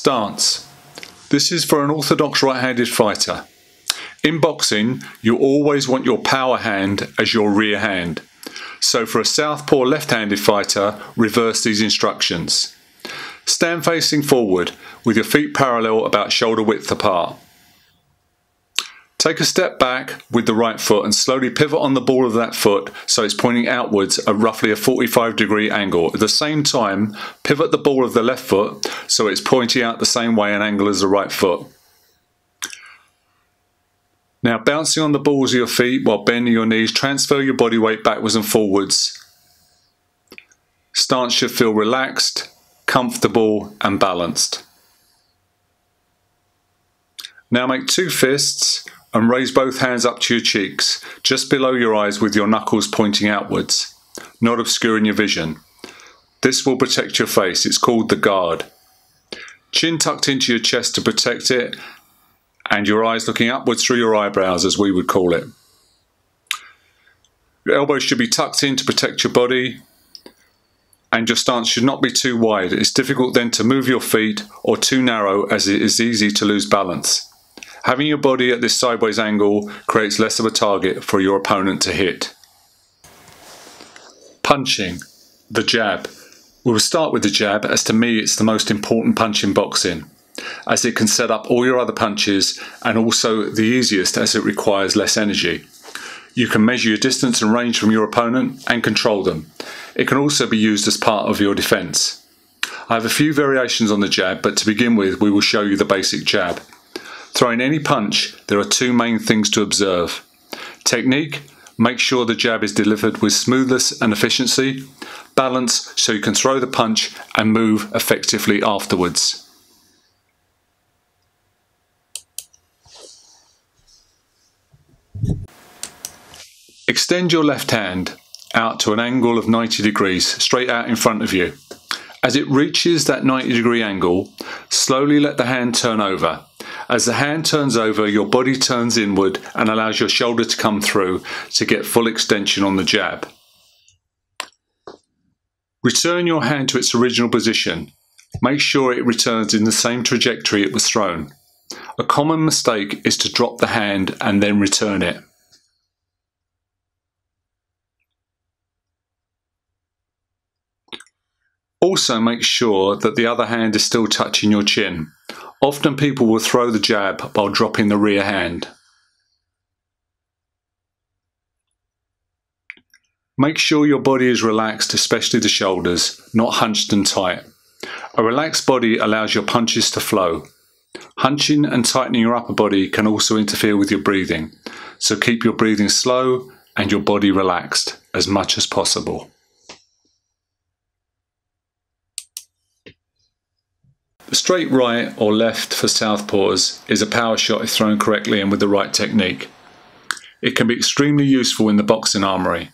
Stance. This is for an orthodox right-handed fighter. In boxing, you always want your power hand as your rear hand. So for a southpaw left-handed fighter, reverse these instructions. Stand facing forward with your feet parallel about shoulder width apart. Take a step back with the right foot and slowly pivot on the ball of that foot so it's pointing outwards at roughly a 45-degree angle. At the same time, pivot the ball of the left foot so it's pointing out the same way an angle as the right foot. Now, bouncing on the balls of your feet while bending your knees, transfer your body weight backwards and forwards. Stance should feel relaxed, comfortable and balanced. Now make two fists and raise both hands up to your cheeks, just below your eyes with your knuckles pointing outwards, not obscuring your vision. This will protect your face. It's called the guard. Chin tucked into your chest to protect it, and your eyes looking upwards through your eyebrows, as we would call it. Your elbows should be tucked in to protect your body, and your stance should not be too wide. It's difficult then to move your feet, or too narrow, as it is easy to lose balance. Having your body at this sideways angle creates less of a target for your opponent to hit. Punching, the jab. We will start with the jab, as to me it's the most important punch in boxing, as it can set up all your other punches and also the easiest as it requires less energy. You can measure your distance and range from your opponent and control them. It can also be used as part of your defence. I have a few variations on the jab, but to begin with we will show you the basic jab. Throwing any punch, there are two main things to observe. Technique, make sure the jab is delivered with smoothness and efficiency. Balance, so you can throw the punch and move effectively afterwards. Extend your left hand out to an angle of 90 degrees, straight out in front of you. As it reaches that 90-degree angle, slowly let the hand turn over. As the hand turns over, your body turns inward and allows your shoulder to come through to get full extension on the jab. Return your hand to its original position. Make sure it returns in the same trajectory it was thrown. A common mistake is to drop the hand and then return it. Also make sure that the other hand is still touching your chin. Often people will throw the jab while dropping the rear hand. Make sure your body is relaxed, especially the shoulders, not hunched and tight. A relaxed body allows your punches to flow. Hunching and tightening your upper body can also interfere with your breathing, so keep your breathing slow and your body relaxed as much as possible. The straight right or left for southpaws is a power shot if thrown correctly and with the right technique. It can be extremely useful in the boxing armoury.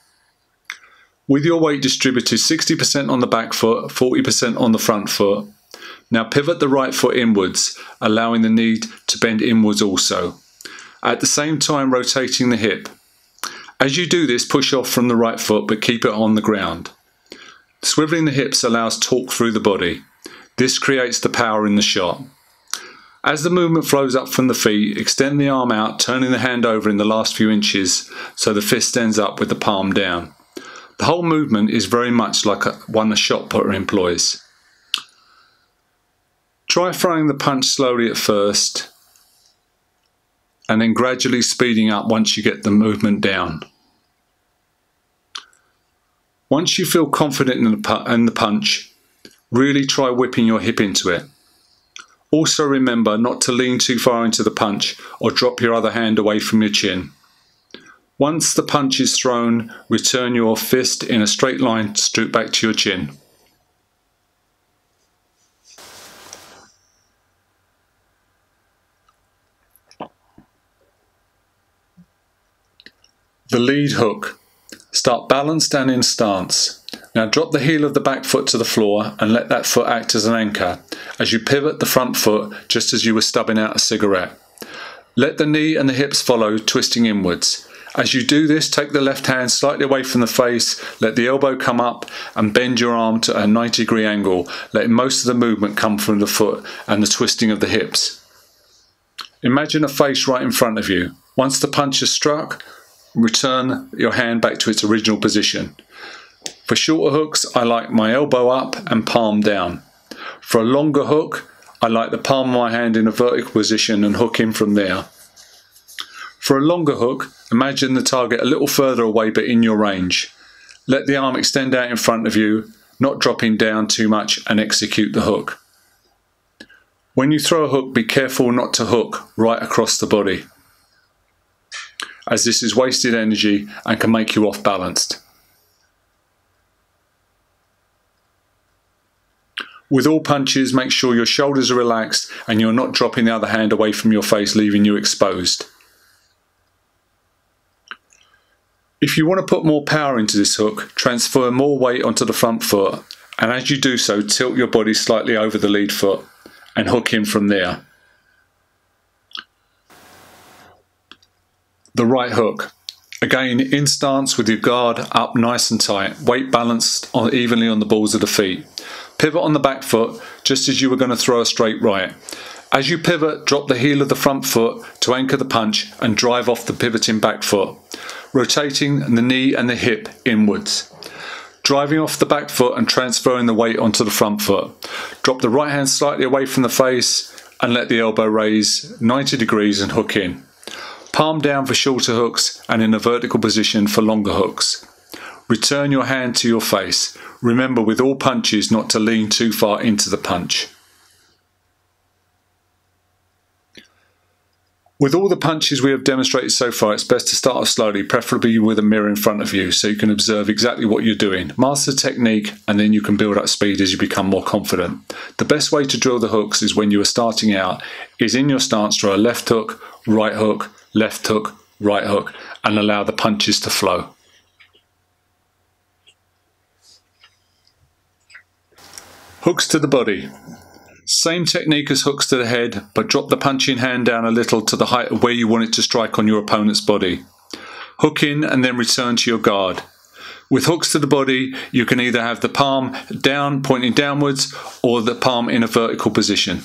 With your weight distributed 60% on the back foot, 40% on the front foot, now pivot the right foot inwards, allowing the knee to bend inwards also. At the same time rotating the hip. As you do this, push off from the right foot but keep it on the ground. Swiveling the hips allows torque through the body. This creates the power in the shot. As the movement flows up from the feet, extend the arm out, turning the hand over in the last few inches so the fist ends up with the palm down. The whole movement is very much like one a shot putter employs. Try throwing the punch slowly at first and then gradually speeding up once you get the movement down. Once you feel confident in the punch, really try whipping your hip into it. Also remember not to lean too far into the punch or drop your other hand away from your chin. Once the punch is thrown, return your fist in a straight line straight back to your chin. The lead hook. Start balanced and in stance. Now drop the heel of the back foot to the floor and let that foot act as an anchor as you pivot the front foot just as you were stubbing out a cigarette. Let the knee and the hips follow, twisting inwards. As you do this, take the left hand slightly away from the face, let the elbow come up and bend your arm to a 90-degree angle, letting most of the movement come from the foot and the twisting of the hips. Imagine a face right in front of you. Once the punch is struck, return your hand back to its original position. For shorter hooks, I like my elbow up and palm down. For a longer hook, I like the palm of my hand in a vertical position and hook in from there. For a longer hook, imagine the target a little further away but in your range. Let the arm extend out in front of you, not dropping down too much, and execute the hook. When you throw a hook, be careful not to hook right across the body, as this is wasted energy and can make you off balanced. With all punches, make sure your shoulders are relaxed and you're not dropping the other hand away from your face, leaving you exposed. If you want to put more power into this hook, transfer more weight onto the front foot, and as you do so, tilt your body slightly over the lead foot and hook in from there. The right hook. Again, in stance with your guard up nice and tight, weight balanced evenly on the balls of the feet. Pivot on the back foot just as you were going to throw a straight right. As you pivot, drop the heel of the front foot to anchor the punch and drive off the pivoting back foot, rotating the knee and the hip inwards. Driving off the back foot and transferring the weight onto the front foot. Drop the right hand slightly away from the face and let the elbow raise 90 degrees and hook in. Palm down for shorter hooks and in a vertical position for longer hooks. Return your hand to your face. Remember with all punches not to lean too far into the punch. With all the punches we have demonstrated so far, it's best to start off slowly, preferably with a mirror in front of you so you can observe exactly what you're doing. Master the technique and then you can build up speed as you become more confident. The best way to drill the hooks is when you are starting out, is in your stance, draw a left hook, right hook, left hook, right hook, and allow the punches to flow. Hooks to the body. Same technique as hooks to the head, but drop the punching hand down a little to the height of where you want it to strike on your opponent's body. Hook in and then return to your guard. With hooks to the body, you can either have the palm down, pointing downwards, or the palm in a vertical position.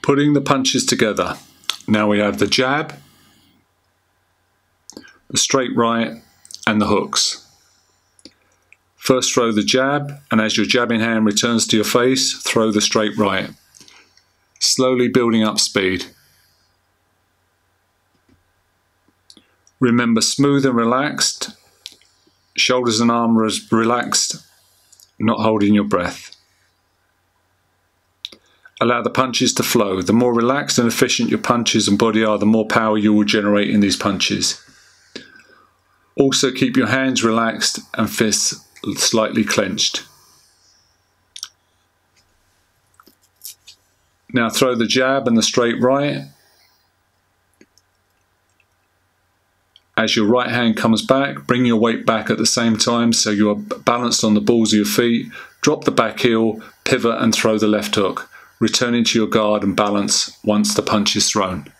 Putting the punches together. Now we have the jab, the straight right, and the hooks. First throw the jab, and as your jabbing hand returns to your face, throw the straight right, slowly building up speed. Remember, smooth and relaxed, shoulders and arms relaxed, not holding your breath. Allow the punches to flow. The more relaxed and efficient your punches and body are, the more power you will generate in these punches. Also keep your hands relaxed and fists slightly clenched. Now throw the jab and the straight right. As your right hand comes back, bring your weight back at the same time so you are balanced on the balls of your feet. Drop the back heel, pivot and throw the left hook, returning to your guard and balance once the punch is thrown.